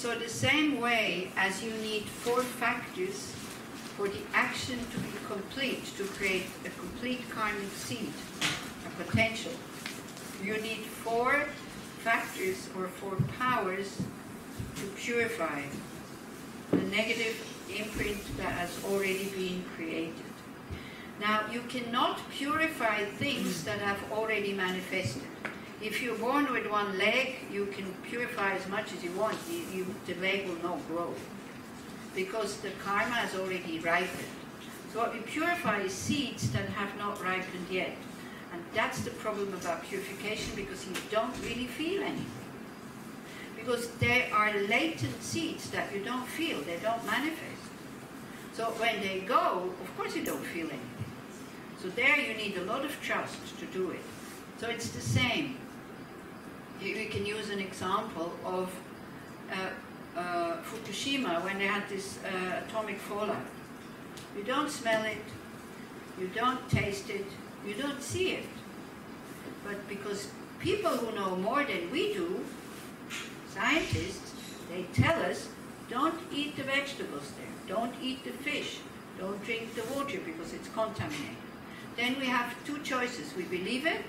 So the same way as you need 4 factors for the action to be complete, to create a complete karmic seed, a potential, you need 4 factors or 4 powers to purify the negative imprint that has already been created. Now, you cannot purify things that have already manifested. If you're born with 1 leg, you can purify as much as you want. The leg will not grow because the karma has already ripened. So what we purify is seeds that have not ripened yet. And that's the problem about purification, because you don't really feel anything. Because there are latent seeds that you don't feel, they don't manifest. So when they go, of course you don't feel anything. So there you need a lot of trust to do it. So it's the same. We can use an example of Fukushima, when they had this atomic fallout. You don't smell it, you don't taste it, you don't see it. But because people who know more than we do, scientists, they tell us, don't eat the vegetables there, don't eat the fish, don't drink the water because it's contaminated. Then we have 2 choices. We believe it,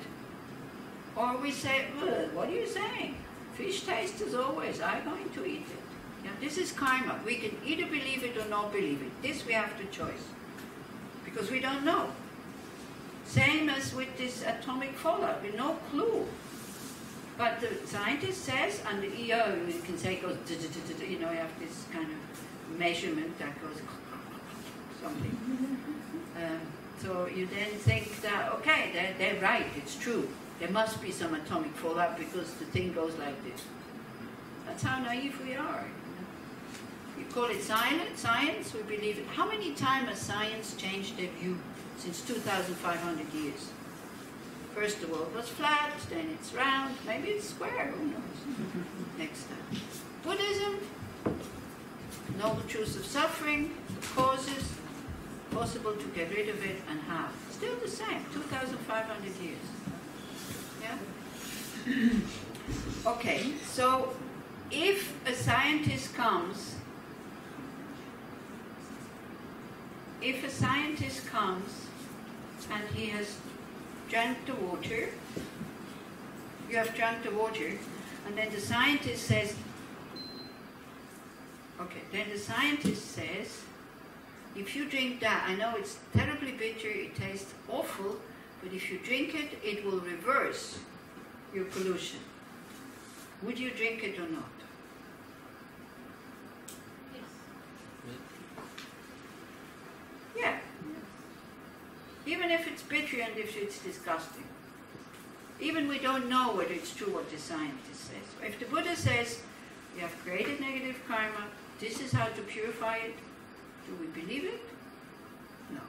or we say, well, what are you saying? Fish tastes as always, I'm going to eat it. Yeah, this is karma. We can either believe it or not believe it. This we have the choice, because we don't know. Same as with this atomic fallout, we have no clue. But the scientist says, and the EO, you can say, goes, you know, you have this kind of measurement that goes something. So you then think that, okay, they're right, it's true. There must be some atomic fallout because the thing goes like this. That's how naive we are. You call it science, we believe it. How many times has science changed their view since 2,500 years? First the world was flat, then it's round, maybe it's square, who knows? Next time. Buddhism, noble truths of suffering, the causes, possible to get rid of it, and how. Still the same, 2,500 years. Yeah? Okay, so if a scientist comes, and he has drank the water, you have drunk the water, and then the scientist says, if you drink that, I know it's terribly bitter, it tastes awful, but if you drink it, it will reverse your pollution. Would you drink it or not? Yeah. Even if it's bitter and if it's disgusting. Even we don't know whether it's true what the scientist says. If the Buddha says, you have created negative karma, this is how to purify it, do we believe it? No.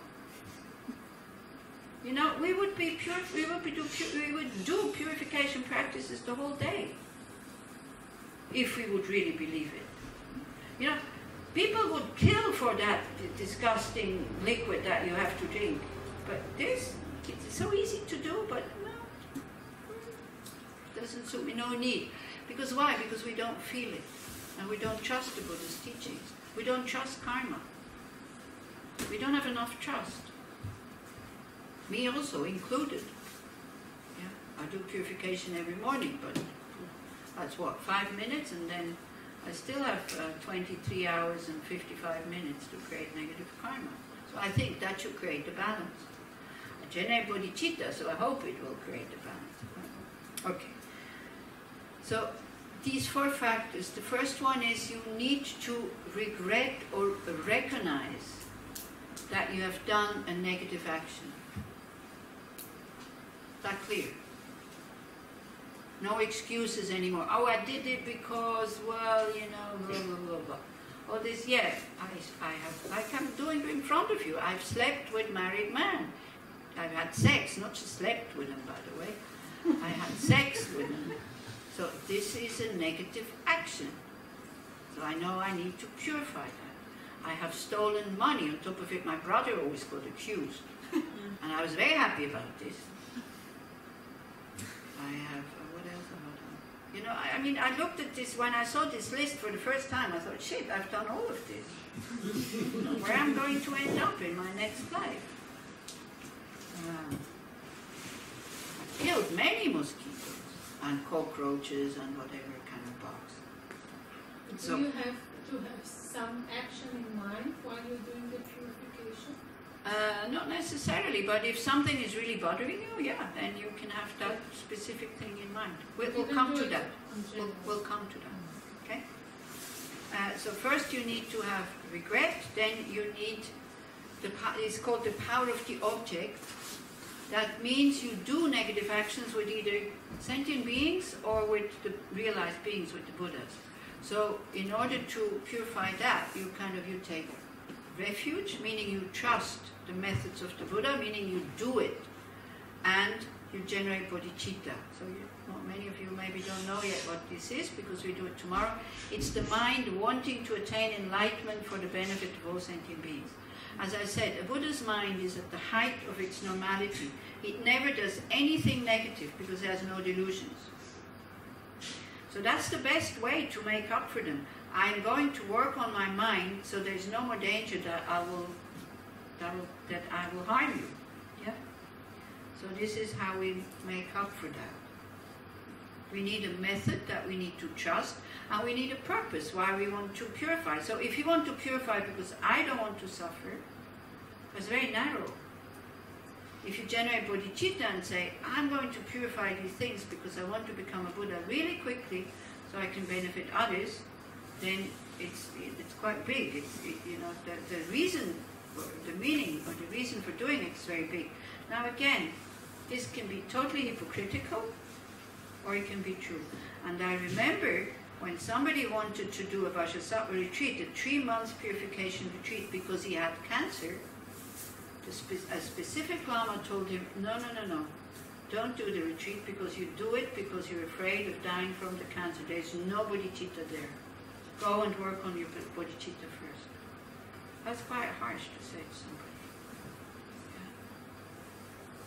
You know, we would do purification practices the whole day if we would really believe it. You know, people would kill for that disgusting liquid that you have to drink. But this, it's so easy to do, but no, doesn't suit me, no need. Because why? Because we don't feel it. And we don't trust the Buddha's teachings. We don't trust karma. We don't have enough trust. Me also included. Yeah, I do purification every morning, but that's what, 5 minutes, and then I still have 23 hours and 55 minutes to create negative karma. So I think that should create a balance. Ajahn bodhicitta, so I hope it will create a balance. Okay. So these 4 factors. The first one is you need to regret or recognize that you have done a negative action. Is that clear? No excuses anymore. Oh, I did it because, well, you know, blah, blah, blah, blah. Oh, this, yeah, like I'm doing in front of you. I've slept with married men. I've had sex, not just slept with them, by the way. I had sex with them. So this is a negative action. So I know I need to purify that. I have stolen money. On top of it, my brother always got accused. And I was very happy about this. I have, what else have I done? You know, I mean, I looked at this, when I saw this list for the first time, I thought, shit, I've done all of this. Where I'm going to end up in my next life. I've killed many mosquitoes and cockroaches and whatever kind of bugs. Do you have to have some action in mind while you're doing the purification? Not necessarily, but if something is really bothering you, yeah, then you can have that specific thing in mind. We'll come to that. We'll come to that. Okay? So first you need to have regret, then you need, it's called the power of the object. That means you do negative actions with either sentient beings or with the realized beings, with the Buddhas. So in order to purify that, you take refuge, meaning you trust the methods of the Buddha, meaning you do it, and you generate bodhicitta. So many of you maybe don't know yet what this is, because we do it tomorrow. It's the mind wanting to attain enlightenment for the benefit of all sentient beings. As I said, a Buddha's mind is at the height of its normality. It never does anything negative because it has no delusions. So that's the best way to make up for them. I'm going to work on my mind so there's no more danger that I will harm you. Yeah? So this is how we make up for that. We need a method that we need to trust, and we need a purpose why we want to purify. So if you want to purify because I don't want to suffer, that's very narrow. If you generate bodhicitta and say, I'm going to purify these things because I want to become a Buddha really quickly so I can benefit others, then it's quite big. The reason, the meaning, or the reason for doing it is very big. Now again, this can be totally hypocritical, or it can be true. And I remember when somebody wanted to do a Vajrasattva retreat, a 3-month purification retreat, because he had cancer, a specific Lama told him, no, don't do the retreat, because you do it because you're afraid of dying from the cancer. There's no bodhicitta there. Go and work on your bodhicitta first. That's quite harsh to say to somebody. Yeah.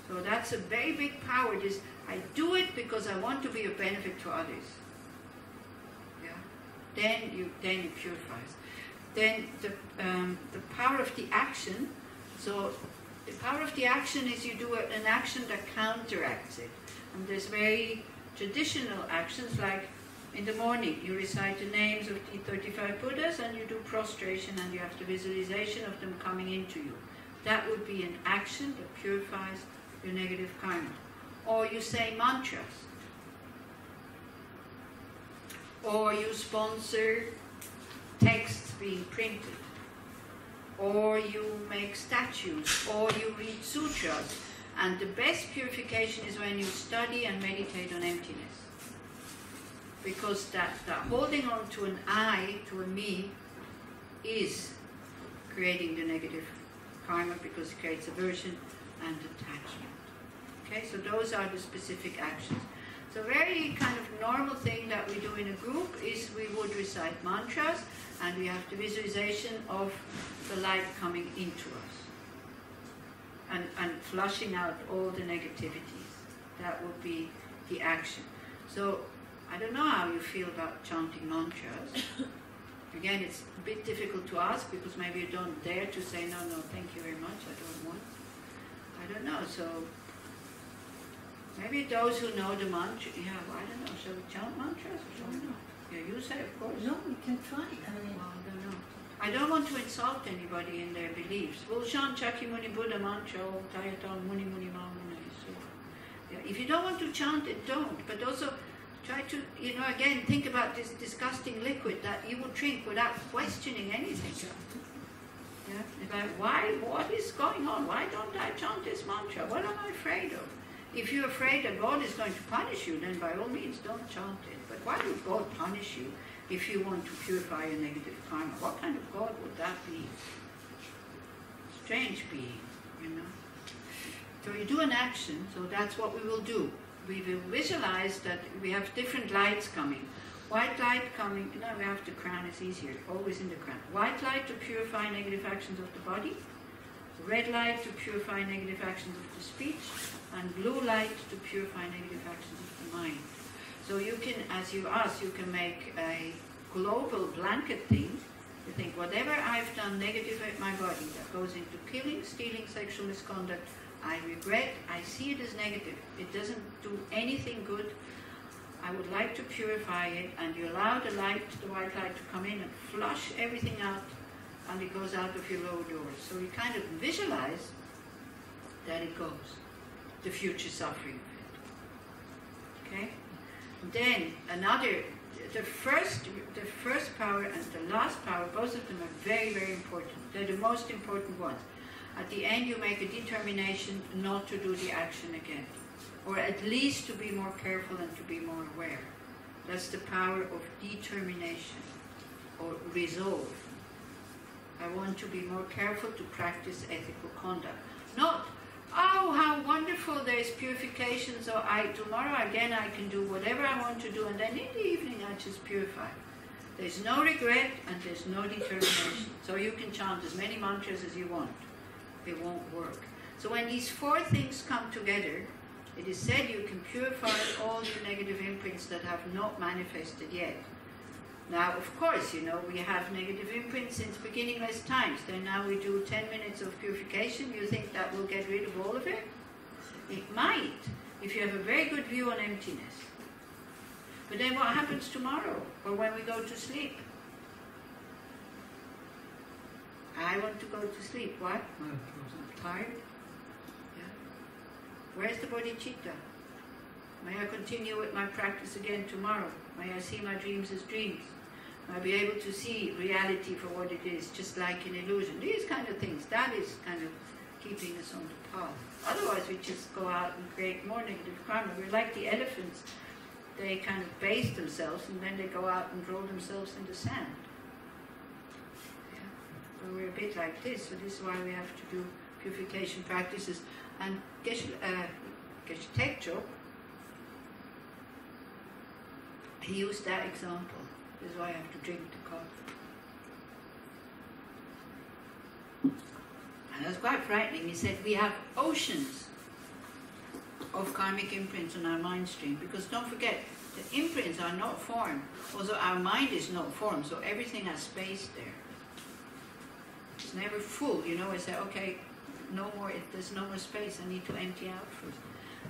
So that's a very big power. This, I do it because I want to be of benefit to others. Yeah. Then you purify. Then the power of the action. So the power of the action is you do an action that counteracts it. And there's very traditional actions, like in the morning you recite the names of the 35 Buddhas and you do prostration and you have the visualization of them coming into you. That would be an action that purifies your negative karma. Or you say mantras. Or you sponsor texts being printed. Or you make statues, or you read sutras. And the best purification is when you study and meditate on emptiness. Because that holding on to an I, to a me, is creating the negative karma, because it creates aversion and attachment. Okay, so those are the specific actions. So a very kind of normal thing that we do in a group is we would recite mantras, and we have the visualization of the light coming into us and flushing out all the negativities. That would be the action. So I don't know how you feel about chanting mantras. Again, it's a bit difficult to ask because maybe you don't dare to say, no, thank you very much, I don't want. I don't know, so maybe those who know the mantra, I don't know, shall we chant mantras or shall we not? Yeah, you say, of course. No, we can try. Well, I don't know. I don't want to insult anybody in their beliefs. We'll chant Shakyamuni Buddha mantra, or Tayatam Muni Muni Mamuni. Yeah, if you don't want to chant it, don't. But also try to, again, think about this disgusting liquid that you would drink without questioning anything. Yeah? What is going on? Why don't I chant this mantra? What am I afraid of? If you're afraid that God is going to punish you, then by all means don't chant it. But why would God punish you if you want to purify your negative karma? What kind of God would that be? Strange being, So you do an action, so that's what we will do. We will visualize that we have different lights coming. White light coming, we have the crown, it's easier, always in the crown. White light to purify negative actions of the body. Red light to purify negative actions of the speech. And blue light to purify negative actions of the mind. So you can, as you asked, you can make a global blanket thing. You think, whatever I've done negative in my body that goes into killing, stealing, sexual misconduct, I regret, I see it as negative. It doesn't do anything good. I would like to purify it, and you allow the light, the white light, to come in and flush everything out, and it goes out of your lower doors. So you kind of visualize that it goes, the future suffering of it. Okay? Then another, the first power and the last power, both of them are very, very important. They're the most important ones. At the end, you make a determination not to do the action again, or at least to be more careful and to be more aware. That's the power of determination or resolve. I want to be more careful to practice ethical conduct. Not, oh, how wonderful, there's purification, so tomorrow again I can do whatever I want to do, and then in the evening I just purify. There's no regret and there's no determination. So you can chant as many mantras as you want. It won't work. So when these four things come together, it is said you can purify all your negative imprints that have not manifested yet. Now, of course, you know, we have negative imprints since beginningless times. Then now we do 10 minutes of purification. You think that will get rid of all of it? It might, if you have a very good view on emptiness. But then what happens tomorrow, or when we go to sleep? I want to go to sleep. What? I'm tired. Yeah. Where's the bodhicitta? May I continue with my practice again tomorrow? May I see my dreams as dreams? May I be able to see reality for what it is, just like an illusion. These kind of things, that is kind of keeping us on the path. Otherwise we just go out and create more negative karma. We're like the elephants. They kind of bathe themselves and then they go out and roll themselves in the sand. So we're a bit like this, so this is why we have to do purification practices. And Geshe Tekcho, he used that example. This is why I have to drink the cup. And that's quite frightening. He said we have oceans of karmic imprints on our mind stream, because don't forget, the imprints are not formed. Also, our mind is not formed, so everything has space there. It's never full, you know. I say, okay, no more. There's no more space. I need to empty out first.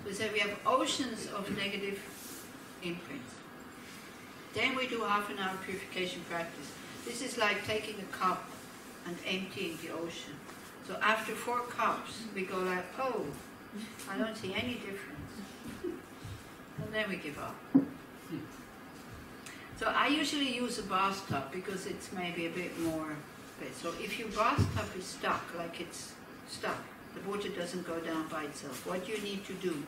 So we say we have oceans of negative imprints. Then we do half an hour purification practice. This is like taking a cup and emptying the ocean. So after 4 cups, we go like, oh, I don't see any difference. And then we give up. So I usually use a bathtub because it's maybe a bit more. So if your bathtub is stuck, like it's stuck, the water doesn't go down by itself, what do you need to do?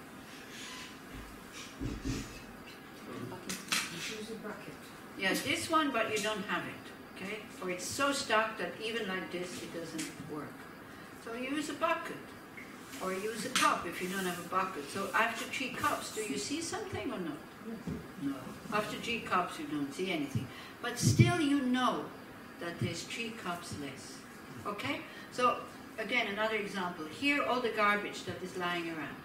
Use a bucket. Yeah, this one, but you don't have it, okay? Or it's so stuck that even like this, it doesn't work. So you use a bucket, or use a cup if you don't have a bucket. So after 3 cups, do you see something or not? No. After 3 cups, you don't see anything. But still you know that there's 3 cups less, okay? So again, another example. Here, all the garbage that is lying around.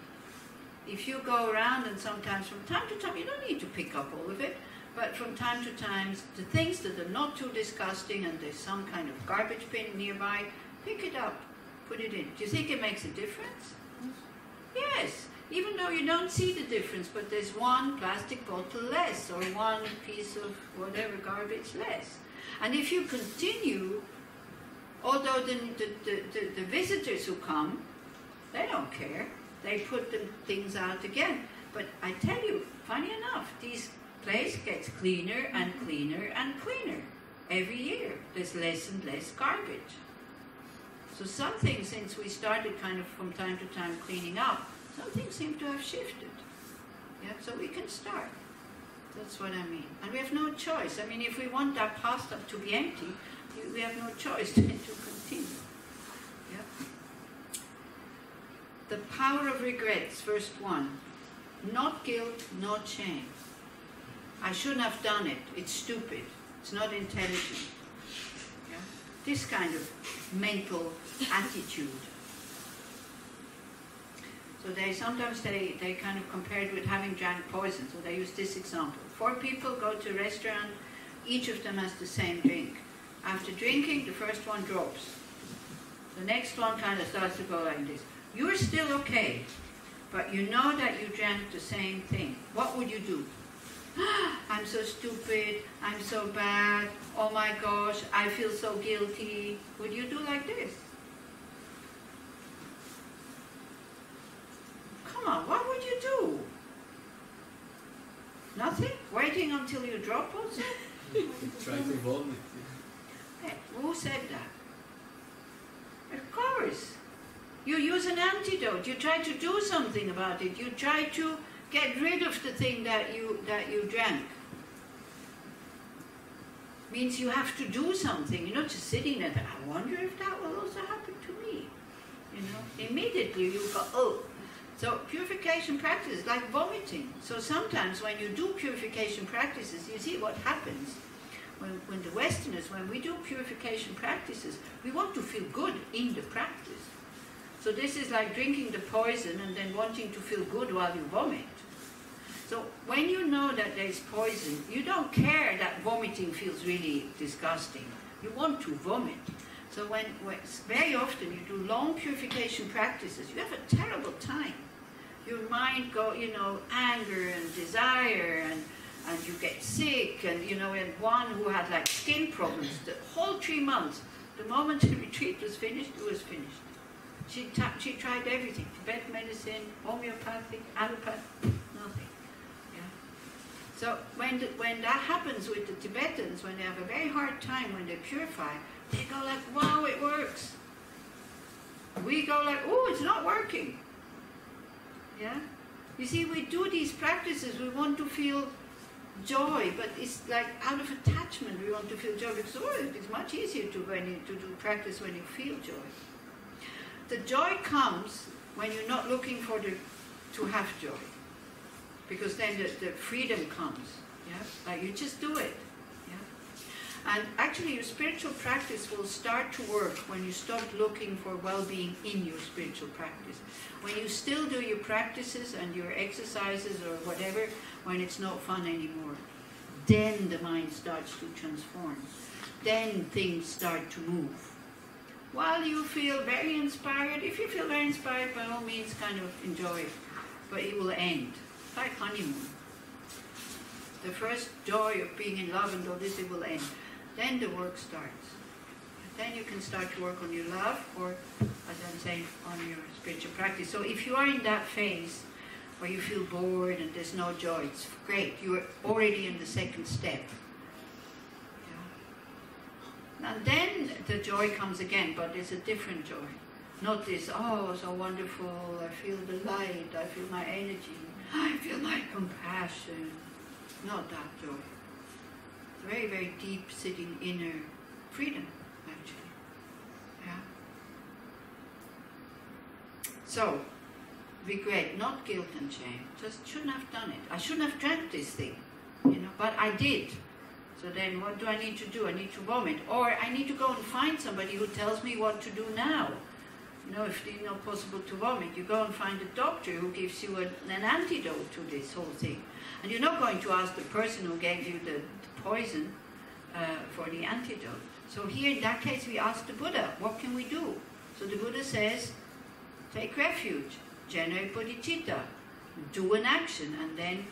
If you go around, and sometimes from time to time, you don't need to pick up all of it, but from time to time, the things that are not too disgusting and there's some kind of garbage bin nearby, pick it up, put it in. Do you think it makes a difference? Yes, even though you don't see the difference, but there's 1 plastic bottle less, or 1 piece of whatever garbage less. And if you continue, although the visitors who come, they don't care. They put the things out again. But I tell you, funny enough, this place gets cleaner and cleaner and cleaner. Every year, there's less and less garbage. So some things, since we started kind of from time to time cleaning up, some things seem to have shifted. Yeah, so we can start. That's what I mean. And we have no choice. I mean, if we want that bathtub to be empty, we have no choice than to continue. Yeah? The power of regrets, first one. Not guilt, not shame. I shouldn't have done it. It's stupid. It's not intelligent. Yeah? This kind of mental attitude. So sometimes they kind of compared with having drank poison. So they use this example. 4 people go to a restaurant, each of them has the same drink. After drinking, the first one drops. The next one kind of starts to go like this. You're still okay, but you know that you drank the same thing. What would you do? I'm so stupid, I'm so bad, oh my gosh, I feel so guilty. Would you do like this? Come on, what would you do? Nothing? Waiting until you drop also? Try to vomit. Hey, who said that? Of course. You use an antidote. You try to do something about it. You try to get rid of the thing that you drank. Means you have to do something. You're not just sitting there. I wonder if that will also happen to me. You know, immediately you go, oh. So purification practice is like vomiting. So sometimes when you do purification practices, you see what happens. When the Westerners, when we do purification practices, we want to feel good in the practice. So this is like drinking the poison and then wanting to feel good while you vomit. So when you know that there is poison, you don't care that vomiting feels really disgusting. You want to vomit. So when very often you do long purification practices, you have a terrible time. Your mind go, anger and desire, and you get sick, and and one who had like skin problems, the whole 3 months, the moment the retreat was finished, it was finished. She tried everything, Tibetan medicine, homeopathic, allopathy, nothing. Yeah. So when that happens with the Tibetans, when they have a very hard time when they purify, they go like, wow, it works. We go like, oh, it's not working. Yeah? You see, we do these practices, we want to feel joy, but it's like out of attachment we want to feel joy, because it's much easier to do practice when you feel joy. The joy comes when you're not looking to have joy, because then the freedom comes. Yeah? Like you just do it. And actually your spiritual practice will start to work when you stop looking for well-being in your spiritual practice. When you still do your practices and your exercises or whatever, when it's not fun anymore, then the mind starts to transform. Then things start to move. While you feel very inspired, if you feel very inspired, by all means kind of enjoy it. But it will end, like honeymoon. The first joy of being in love and all this, it will end. Then the work starts. Then you can start to work on your love, or, as I'm saying, on your spiritual practice. So if you are in that phase where you feel bored and there's no joy, it's great. You are already in the second step. Yeah. And then the joy comes again, but it's a different joy. Not this, oh, so wonderful, I feel the light, I feel my energy, I feel my compassion. Not that joy. Very, very deep sitting inner freedom, actually. Yeah. So, regret, not guilt and shame. Just shouldn't have done it. I shouldn't have drank this thing, but I did. So then what do I need to do? I need to vomit. Or I need to go and find somebody who tells me what to do now. If it's not possible to vomit, you go and find a doctor who gives you an antidote to this whole thing. And you're not going to ask the person who gave you the poison for the antidote. So here, in that case, we ask the Buddha, what can we do? So the Buddha says, take refuge, generate bodhicitta, do an action, and then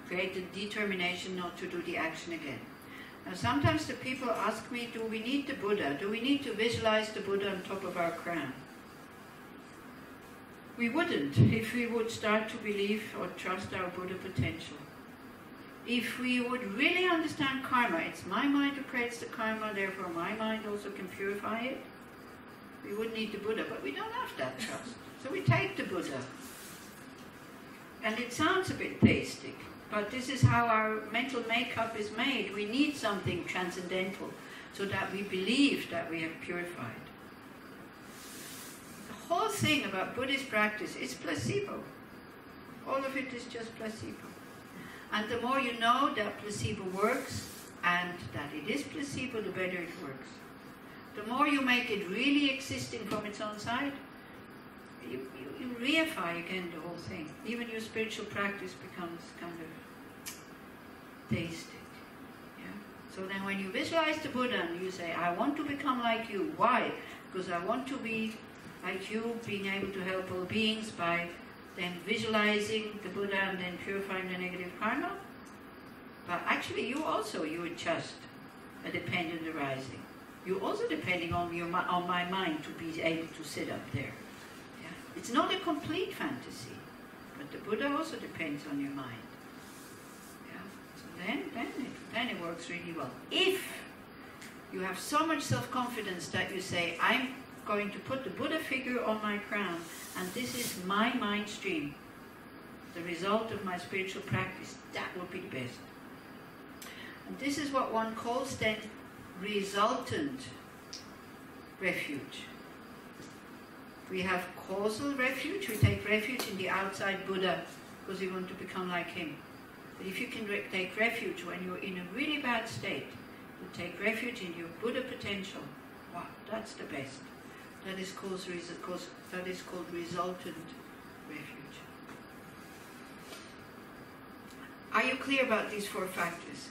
create the determination not to do the action again. Now sometimes the people ask me, do we need the Buddha? Do we need to visualize the Buddha on top of our crown? We wouldn't if we would start to believe or trust our Buddha potential. If we would really understand karma, it's my mind who creates the karma, therefore my mind also can purify it, we wouldn't need the Buddha, but we don't have that trust. So we take the Buddha. And it sounds a bit theistic, but this is how our mental makeup is made. We need something transcendental so that we believe that we have purified. The whole thing about Buddhist practice is placebo. All of it is just placebo. And the more you know that placebo works and that it is placebo, the better it works. The more you make it really existing from its own side, you reify again the whole thing. Even your spiritual practice becomes kind of tasted. Yeah? So then when you visualize the Buddha and you say, I want to become like you. Why? Because I want to be like you, being able to help all beings by then visualizing the Buddha and then purifying the negative karma. But actually you are just a dependent arising. You're also depending on my mind to be able to sit up there. Yeah? It's not a complete fantasy, but the Buddha also depends on your mind. Yeah? So then it works really well. If you have so much self-confidence that you say, I'm going to put the Buddha figure on my crown, and this is my mind stream, the result of my spiritual practice, that would be the best. And this is what one calls then resultant refuge. We have causal refuge. We take refuge in the outside Buddha because we want to become like him. But if you can take refuge when you're in a really bad state, you take refuge in your Buddha potential. Wow, that's the best. That is called resultant refuge. Are you clear about these 4 factors?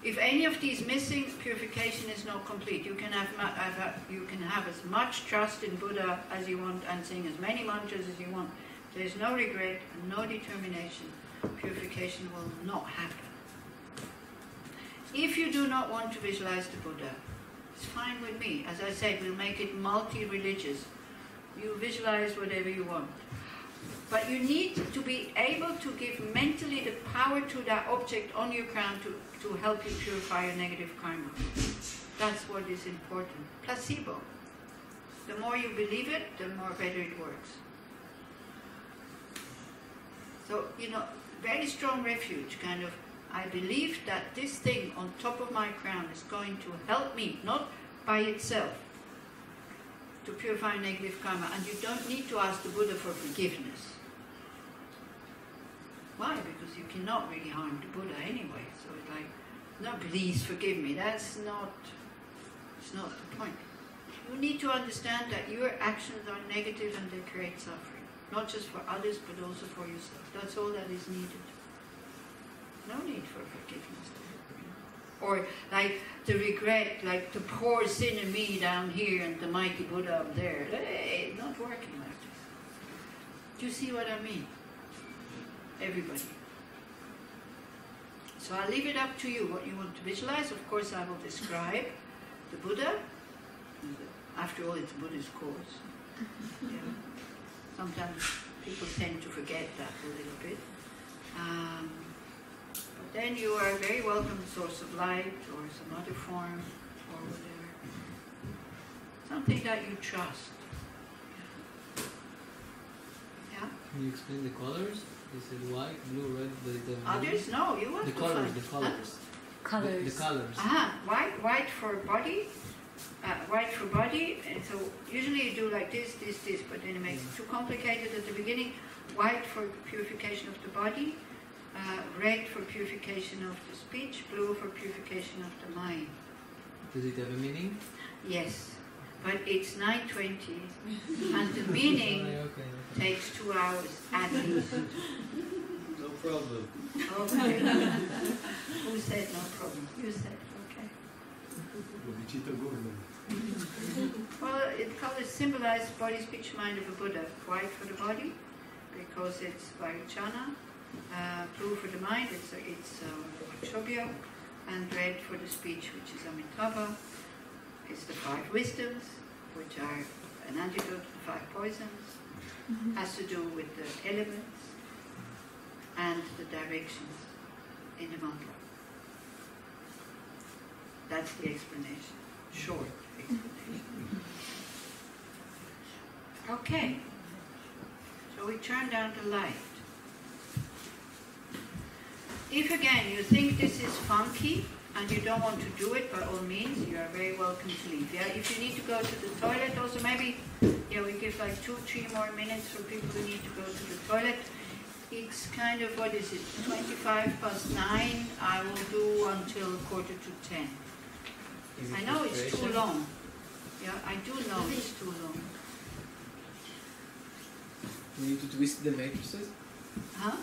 If any of these missing, purification is not complete. You can have as much trust in Buddha as you want and sing as many mantras as you want. There is no regret and no determination. Purification will not happen. If you do not want to visualize the Buddha, it's fine with me. As I said, we'll make it multi-religious. You visualize whatever you want. But you need to be able to give mentally the power to that object on your crown to help you purify your negative karma. That's what is important. Placebo. The more you believe it, the more better it works. So, very strong refuge, kind of, I believe that this thing on top of my crown is going to help me, not by itself, to purify negative karma. And you don't need to ask the Buddha for forgiveness. Why? Because you cannot really harm the Buddha anyway. So it's like, no, please forgive me. It's not the point. You need to understand that your actions are negative and they create suffering. Not just for others, but also for yourself. That's all that is needed. No need for forgiveness. Or like the regret, like the poor sinner me down here and the mighty Buddha up there. Hey, it's not working like this. Do you see what I mean? Everybody. So I'll leave it up to you what you want to visualize. Of course, I will describe the Buddha. After all, it's a Buddhist course. Yeah. Sometimes people tend to forget that a little bit. But then you are very welcome source of light or some other form or whatever. Something that you trust. Yeah? Can you explain the colors? Is it white, blue, red, the Others? No, you want the to colors, find. the colors. Huh? Colors. The colors. White for body. White for body. And so usually you do like this, but then it makes it too complicated at the beginning. White for purification of the body. Red for purification of the speech. Blue for purification of the mind. Does it have a meaning? Yes. But it's 9:20 and the meaning takes 2 hours at least. No problem. Okay. Who said no problem? You said, okay. Well, it colors symbolize body, speech, mind of a Buddha. White for the body, because it's Vairochana. Blue for the mind, it's Shobhyo. And red for the speech, which is Amitabha. It's the 5 wisdoms, which are an antidote to the 5 poisons. Has to do with the elements and the directions in the mantra. That's the explanation. Short explanation. Okay. So we turn down the light. If again you think this is funky and you don't want to do it, by all means, you are very welcome to leave. Yeah? If you need to go to the toilet also, maybe we give like 2-3 more minutes for people who need to go to the toilet. It's kind of, 25 past 9. I will do until 9:45. I know it's too long. Yeah, I do know it's too long. You need to twist the matrices? Huh?